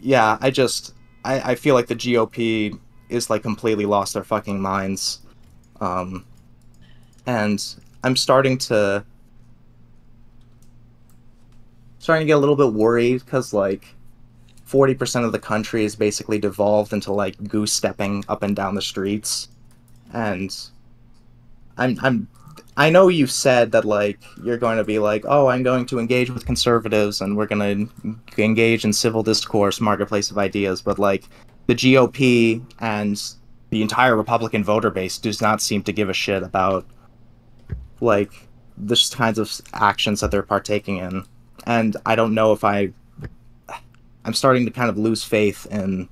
yeah, I feel like the GOP is like completely lost their fucking minds. Um, and I'm starting to get a little bit worried because like 40% of the country is basically devolved into like goose stepping up and down the streets. And I'm I know you said that like you're going to be like, oh, I'm going to engage with conservatives and we're going to engage in civil discourse, marketplace of ideas, but like the GOP and the entire Republican voter base does not seem to give a shit about like this kinds of actions that they're partaking in. And I don't know if I'm starting to kind of lose faith in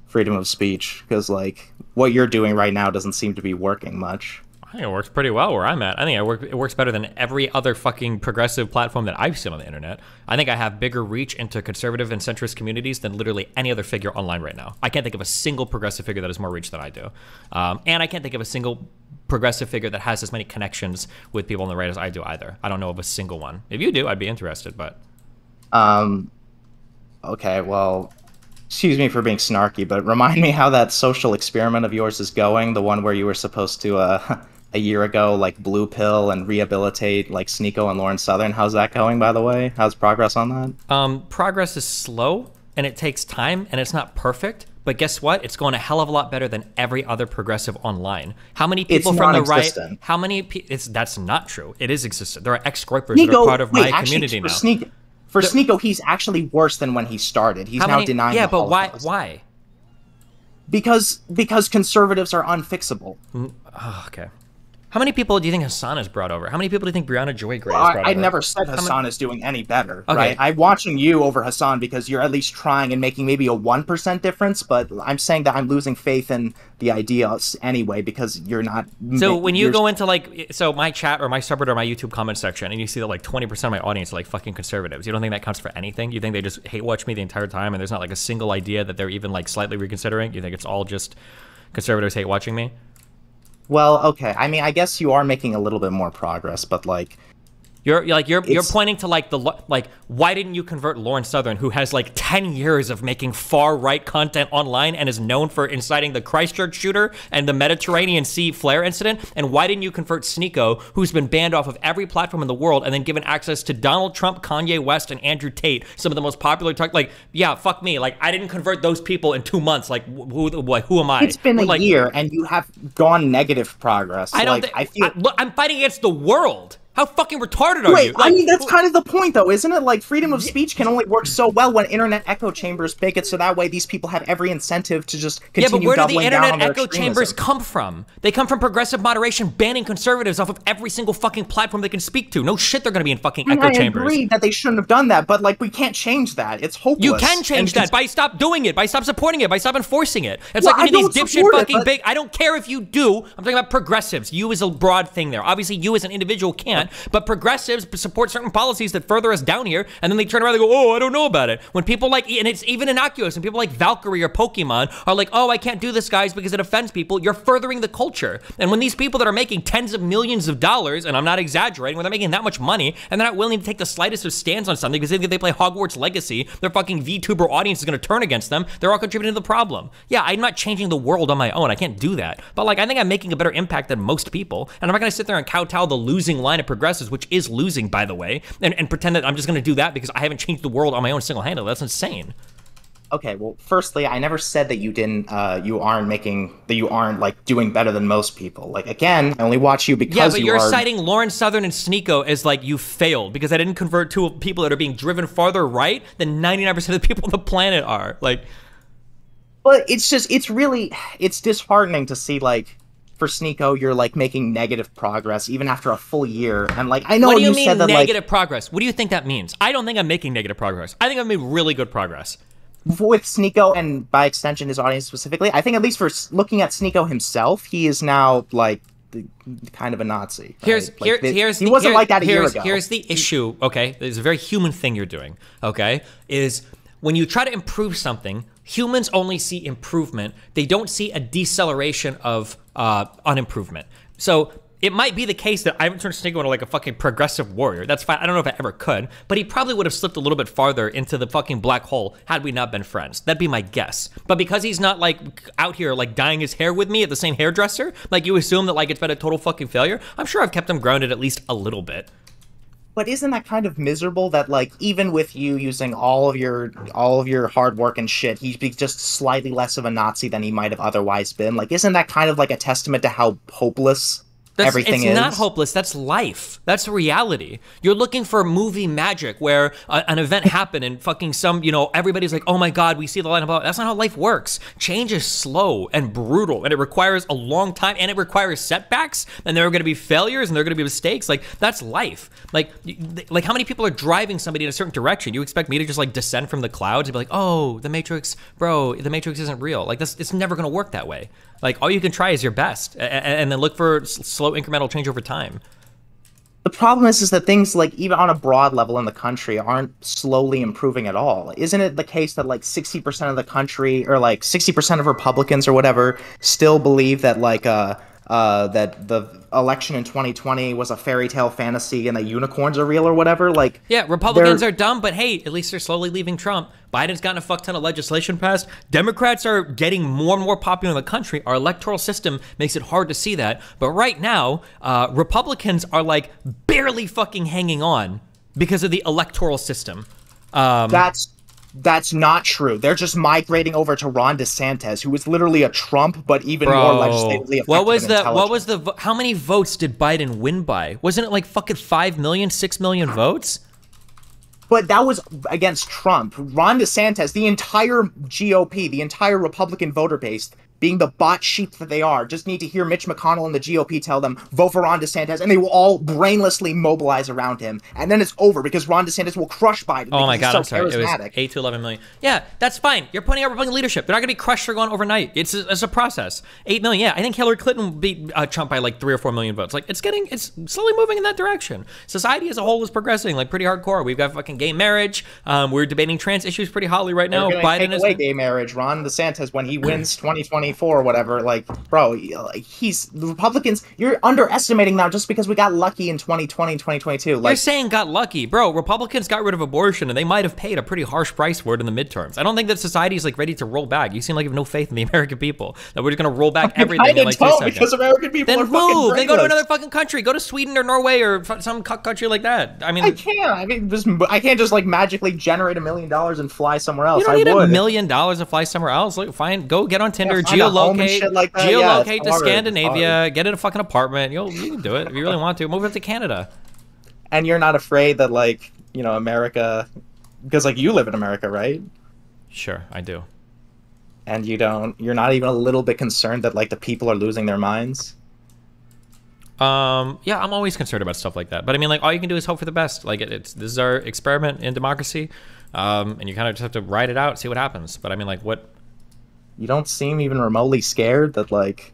freedom of speech because like what you're doing right now doesn't seem to be working much. I think it works pretty well where I'm at. I think it works better than every other fucking progressive platform that I've seen on the internet. I think I have bigger reach into conservative and centrist communities than literally any other figure online right now. I can't think of a single progressive figure that has more reach than I do. And I can't think of a single progressive figure that has as many connections with people on the right as I do either. I don't know of a single one. If you do, I'd be interested, but... Okay, well, excuse me for being snarky, but remind me how that social experiment of yours is going, the one where you were supposed to, a year ago, like, blue pill and rehabilitate, like, Sneako and Lauren Southern. How's that going, by the way? How's progress on that? Progress is slow, and it takes time, and it's not perfect, but guess what? It's going a hell of a lot better than every other progressive online. How many people from the right... How many people... That's not true. It is existent. There are ex-groypers that are part of my community now. For Sneako, he's actually worse than when he started. He's now denying the Holocaust. Yeah, but why? Because conservatives are unfixable. Oh, okay. How many people do you think Hassan has brought over? How many people do you think Brianna Joy Gray has brought over? I never said Hassan is doing any better, right? I'm watching you over Hassan because you're at least trying and making maybe a 1% difference, but I'm saying that I'm losing faith in the ideas anyway because you're not... So when you go into like, so my chat or my subreddit or my YouTube comment section and you see that like 20% of my audience are like fucking conservatives, you don't think that counts for anything? You think they just hate watch me the entire time and there's not like a single idea that they're even like slightly reconsidering? You think it's all just conservatives hate watching me? Well, okay. I mean, I guess you are making a little bit more progress, but like you're pointing to like why didn't you convert Lauren Southern, who has like 10 years of making far right content online and is known for inciting the Christchurch shooter and the Mediterranean Sea flare incident? And why didn't you convert Sneako, who's been banned off of every platform in the world and then given access to Donald Trump, Kanye West, and Andrew Tate, some of the most popular like, yeah, fuck me. Like, I didn't convert those people in 2 months. Like, who am I? It's been a year and you have gone negative progress. I'm fighting against the world. How fucking retarded are you? Like, I mean, that's kind of the point, though, isn't it? Like, freedom of speech can only work so well when internet echo chambers make it so that way these people have every incentive to just continue doubling down on their extremism. Yeah, but where do the internet echo chambers come from? They come from progressive moderation banning conservatives off of every single fucking platform they can speak to. No shit they're gonna be in fucking echo chambers. I agree that they shouldn't have done that, but, like, we can't change that. It's hopeless. You can change that by stop doing it, by stop supporting it, by stop enforcing it. It's like these dipshit fucking big... I don't care if you do. I'm talking about progressives. You is a broad thing there. Obviously, you as an individual can't, but progressives support certain policies that further us down here, and then they turn around and go, oh, I don't know about it. When people like, and it's even innocuous, and people like Valkyrie or Pokemon are like, oh, I can't do this, guys, because it offends people, you're furthering the culture. And when these people that are making tens of millions of dollars, and I'm not exaggerating, when they're making that much money, and they're not willing to take the slightest of stands on something because they think if they play Hogwarts Legacy, their fucking VTuber audience is going to turn against them, they're all contributing to the problem. Yeah, I'm not changing the world on my own. I can't do that. But like, I think I'm making a better impact than most people, and I'm not going to sit there and kowtow the losing line of progressives, which is losing, by the way, and pretend that I'm just going to do that because I haven't changed the world on my own single-handedly. That's insane. Okay, well, firstly, I never said that you aren't like doing better than most people. Like, again, I only watch you because you're citing Lauren Southern and Sneako as like you failed because I didn't convert two people that are being driven farther right than 99% of the people on the planet are. Like, but it's disheartening to see like, for Sneako, you're like making negative progress even after a full year, and like I know what do you mean said that negative progress. What do you think that means? I don't think I'm making negative progress. I think I've made really good progress with Sneako, and by extension his audience specifically. I think at least for looking at Sneako himself, he is now like kind of a Nazi. Right? He wasn't like that a year ago. Here's the issue. Okay, there's a very human thing you're doing. Okay, is when you try to improve something, humans only see improvement. They don't see a deceleration of unimprovement. So it might be the case that I haven't turned Sneako into like a fucking progressive warrior. That's fine. I don't know if I ever could, but he probably would have slipped a little bit farther into the fucking black hole had we not been friends. That'd be my guess. But because he's not like out here like dyeing his hair with me at the same hairdresser, like you assume that like it's been a total fucking failure. I'm sure I've kept him grounded at least a little bit. But isn't that kind of miserable that like even with you using all of your hard work and shit, he's just slightly less of a Nazi than he might have otherwise been? Like, isn't that kind of like a testament to how hopeless everything is? It's not hopeless. That's life. That's reality. You're looking for movie magic where an event happened and fucking everybody's like, oh my God, we see the light above. That's not how life works. Change is slow and brutal, and it requires a long time, and it requires setbacks, and there are going to be failures, and there are going to be mistakes. Like, that's life. Like how many people are driving somebody in a certain direction? You expect me to just like descend from the clouds and be like, oh, the Matrix, bro, the Matrix isn't real. Like, it's never going to work that way. Like, all you can try is your best, and then look for slow incremental change over time. The problem is that things like even on a broad level in the country aren't slowly improving at all. Isn't it the case that like 60% of the country, or like 60% of Republicans or whatever, still believe that like that the election in 2020 was a fairy tale fantasy and that unicorns are real or whatever? Like, yeah, Republicans are dumb, but hey, at least they're slowly leaving Trump. Biden's gotten a fuck ton of legislation passed. Democrats are getting more and more popular in the country. Our electoral system makes it hard to see that. But right now, Republicans are like barely fucking hanging on because of the electoral system. That's not true. They're just migrating over to Ron DeSantis, who is literally a Trump, but even more legislatively effective. How many votes did Biden win by? Wasn't it like fucking 5 million, 6 million votes? But that was against Trump. Ron DeSantis, the entire GOP, the entire Republican voter base, being the bot sheep that they are, just need to hear Mitch McConnell and the GOP tell them, vote for Ron DeSantis, and they will all brainlessly mobilize around him. And then it's over, because Ron DeSantis will crush Biden. Oh my God, I'm sorry. It was 8 to 11 million. Yeah, that's fine. You're putting out Republican leadership. They're not going to be crushed or gone overnight. It's a process. 8 million, yeah. I think Hillary Clinton beat Trump by like 3 or 4 million votes. Like, it's slowly moving in that direction. Society as a whole is progressing, like, pretty hardcore. We've got fucking gay marriage. We're debating trans issues pretty hotly right now. Biden is gay marriage. Ron DeSantis, when he wins 2024 or whatever, like, bro, the Republicans, you're underestimating now just because we got lucky in 2020 and 2022. Like, you're saying got lucky, bro. Republicans got rid of abortion, and they might have paid a pretty harsh price for it in the midterms. I don't think that society is like ready to roll back. You seem like you have no faith in the American people, that we're just gonna roll back everything in like 2 seconds. Because American people then are move. Then go to another fucking country. Go to Sweden or Norway or some country like that. I mean, I can't just like magically generate $1 million and fly somewhere else. You don't need $1 million to fly somewhere else. Like, fine, go get on Tinder, geolocate, like geolocate to Scandinavia, get in a fucking apartment. You can do it if you really want to. Move up to Canada. And you're not afraid that, like, you know, America, because like you live in America, right? Sure, I do. And you're not even a little bit concerned that like the people are losing their minds? Yeah, I'm always concerned about stuff like that. But I mean, like, all you can do is hope for the best. Like, this is our experiment in democracy, and you kind of just have to ride it out, see what happens. But I mean, like, what? You don't seem even remotely scared that, like,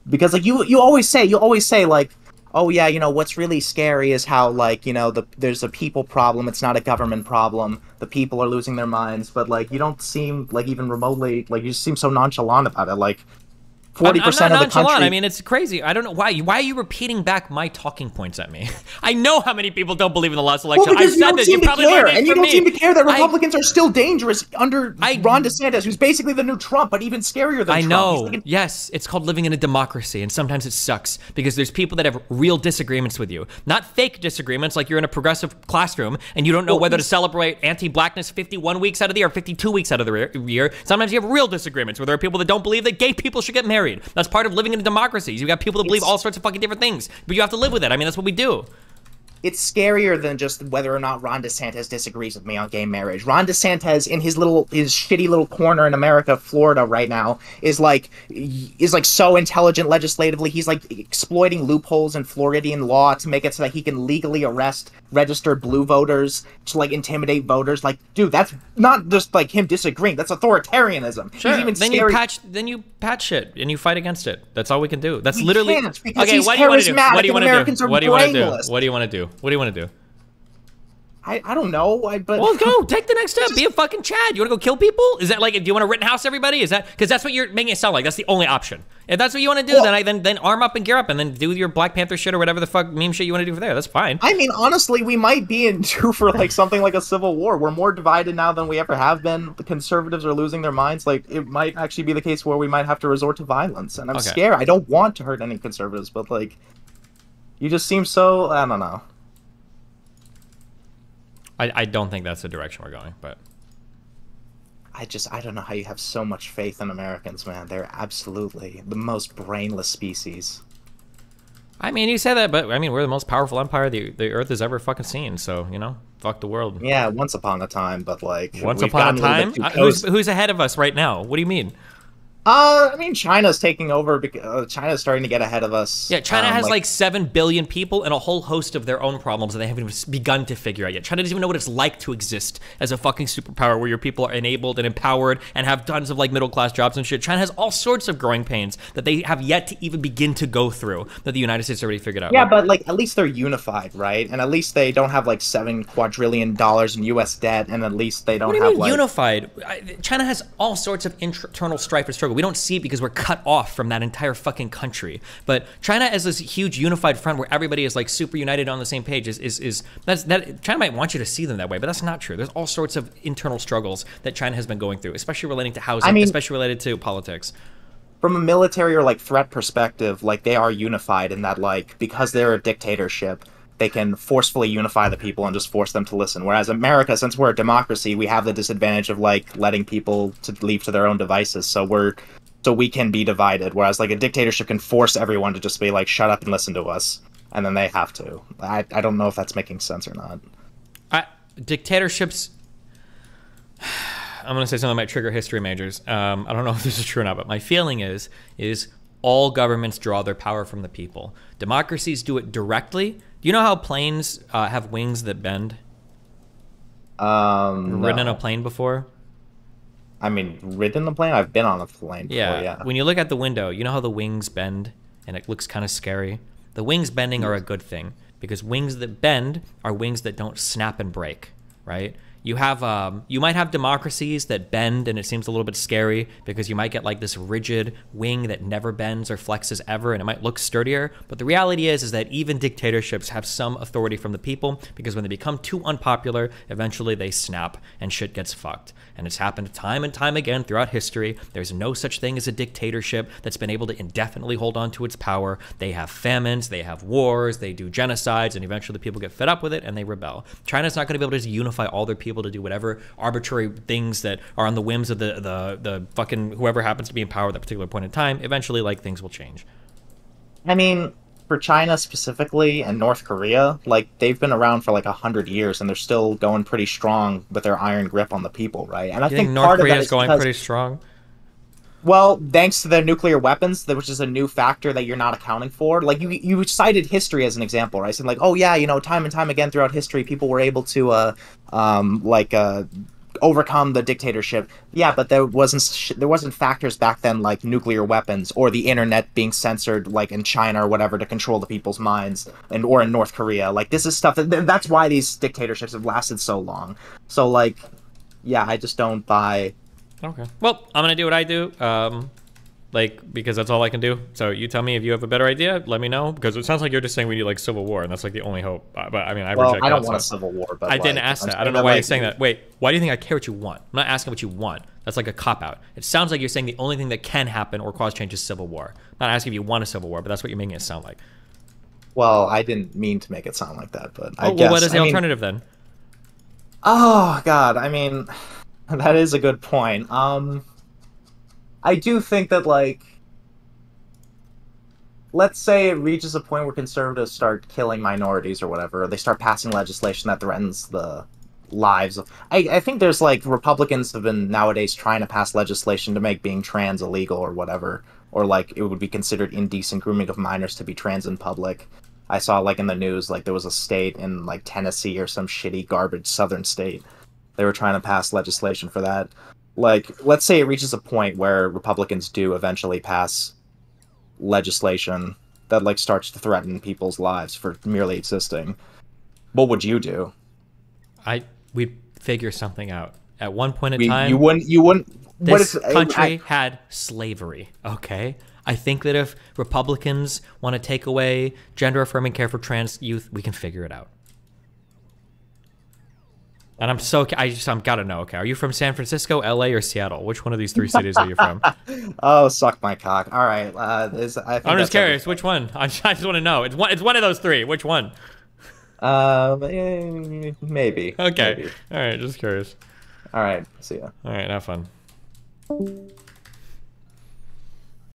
because like you always say like, oh yeah, you know, what's really scary is how, like, you know, there's a people problem, it's not a government problem, the people are losing their minds. But like, you don't seem like even remotely, like, you seem so nonchalant about it. Like, 40% of the country. I mean, it's crazy. I don't know why. Why are you repeating back my talking points at me? I know how many people don't believe in the last election. Well, because I said that. You probably learned it from me. And you don't seem to care that Republicans are still dangerous under Ron DeSantis, who's basically the new Trump, but even scarier than Trump. I know. Yes, it's called living in a democracy, and sometimes it sucks because there's people that have real disagreements with you. Not fake disagreements, like you're in a progressive classroom and you don't know whether to celebrate anti-blackness 51 weeks out of the year or 52 weeks out of the year. Sometimes you have real disagreements where there are people that don't believe that gay people should get married. That's part of living in a democracy. You got people that believe all sorts of fucking different things, but you have to live with it. I mean, that's what we do. It's scarier than just whether or not Ron DeSantis disagrees with me on gay marriage. Ron DeSantis, in his shitty little corner in America, Florida right now, is like so intelligent legislatively. He's like exploiting loopholes in Floridian law to make it so that he can legally arrest registered blue voters to like intimidate voters. Like, dude, that's not just like him disagreeing. That's authoritarianism. Sure. He's even then you patch shit and you fight against it. That's all we can do. That's literally okay. What do you want to do? What do you want to do? What do you want to do? What do you want to do? What do you want to do? I don't know. But well, go take the next step. Be a fucking Chad. You want to go kill people? Is that like? Do you want to Rittenhouse everybody? Is that because that's what you're making it sound like? That's the only option. If that's what you want to do, well, then arm up and gear up, and then do your Black Panther shit or whatever the fuck meme shit you want to do for there. That's fine. I mean, honestly, we might be in due for like something like a civil war. We're more divided now than we ever have been. The conservatives are losing their minds. Like, it might actually be the case where we might have to resort to violence, and I'm scared. I don't want to hurt any conservatives, but like, you just seem so, I don't know. I don't think that's the direction we're going, but I don't know how you have so much faith in Americans, man. They're absolutely the most brainless species. I mean, you say that, but I mean, we're the most powerful empire the Earth has ever fucking seen. So, you know, fuck the world. Yeah, once upon a time, but like once upon a time, who's ahead of us right now? What do you mean? I mean, China's taking over. China's starting to get ahead of us. Yeah, China has like 7 billion people and a whole host of their own problems that they haven't even begun to figure out yet. China doesn't even know what it's like to exist as a fucking superpower where your people are enabled and empowered and have tons of like middle-class jobs and shit. China has all sorts of growing pains that they have yet to even begin to go through that the United States already figured out. Yeah, but like at least they're unified, right? And at least they don't have like $7 quadrillion in U.S. debt, and at least they don't what do you have mean, like unified. China has all sorts of internal strife and struggle. We don't see it because we're cut off from that entire fucking country. But China as this huge unified front where everybody is like super united on the same page that China might want you to see them that way, but that's not true. There's all sorts of internal struggles that China has been going through, especially relating to housing, especially related to politics. From a military or like threat perspective, like they are unified in that like because they're a dictatorship, they can forcefully unify the people and just force them to listen. Whereas America, since we're a democracy, we have the disadvantage of like letting people to leave to their own devices. So we can be divided, whereas like a dictatorship can force everyone to just be like, shut up and listen to us, and then they have to. I don't know if that's making sense or not. Dictatorships, I'm going to say something that might trigger history majors. I don't know if this is true or not, but my feeling is all governments draw their power from the people. Democracies do it directly. Do you know how planes have wings that bend? Ridden on a plane before? I mean, ridden the plane? I've been on a plane before, yeah. When you look at the window, you know how the wings bend and it looks kind of scary? The wings bending are a good thing because wings that bend are wings that don't snap and break, right? You have, you might have democracies that bend and it seems a little bit scary because you might get like this rigid wing that never bends or flexes ever and it might look sturdier. But the reality is that even dictatorships have some authority from the people because when they become too unpopular, eventually they snap and shit gets fucked. And it's happened time and time again throughout history. There's no such thing as a dictatorship that's been able to indefinitely hold on to its power. They have famines, they have wars, they do genocides, and eventually the people get fed up with it and they rebel. China's not going to be able to just unify all their people to do whatever arbitrary things that are on the whims of the fucking whoever happens to be in power at that particular point in time. Eventually, like, things will change. I mean, for China specifically and North Korea, like they've been around for like 100 years and they're still going pretty strong with their iron grip on the people, right? And I think North Korea is going pretty strong. Well, thanks to their nuclear weapons, which is a new factor that you're not accounting for. Like you cited history as an example, right? So like, oh yeah, you know, time and time again throughout history, people were able to overcome the dictatorship. Yeah, but there wasn't factors back then like nuclear weapons or the internet being censored like in China or whatever to control the people's minds, or in North Korea. Like this is stuff that's why these dictatorships have lasted so long. So like, yeah, I just don't buy. Okay. Well, I'm gonna do what I do. Because that's all I can do. So you tell me if you have a better idea. Let me know, because it sounds like you're just saying we need like civil war, and that's like the only hope. But I mean, I don't want a civil war. But I didn't ask that. I don't know why you're saying that. Wait, why do you think I care what you want? I'm not asking what you want. That's like a cop out. It sounds like you're saying the only thing that can happen or cause change is civil war. I'm not asking if you want a civil war, but that's what you're making it sound like. Well, I didn't mean to make it sound like that, but I guess. Well, what is the alternative then? Oh God, I mean, that is a good point. I do think that like, let's say it reaches a point where conservatives start killing minorities or whatever, or they start passing legislation that threatens the lives of... I think there's, like, Republicans have been nowadays trying to pass legislation to make being trans illegal or whatever, or, like, it would be considered indecent grooming of minors to be trans in public. I saw, like, in the news, like, there was a state in, like, Tennessee or some shitty garbage southern state. They were trying to pass legislation for that. Like, let's say it reaches a point where Republicans do eventually pass legislation that like starts to threaten people's lives for merely existing. What would you do? we'd figure something out. At one point in time, you wouldn't. This country had slavery. Okay. I think that if Republicans want to take away gender affirming care for trans youth, we can figure it out. And I'm gotta know. Okay, are you from San Francisco, LA, or Seattle? Which one of these 3 cities are you from? Oh, suck my cock. All right. I'm just curious. Which one? I just want to know. It's one of those 3. Which one? Maybe. Okay. Maybe. All right. Just curious. All right. See ya. All right. Have fun.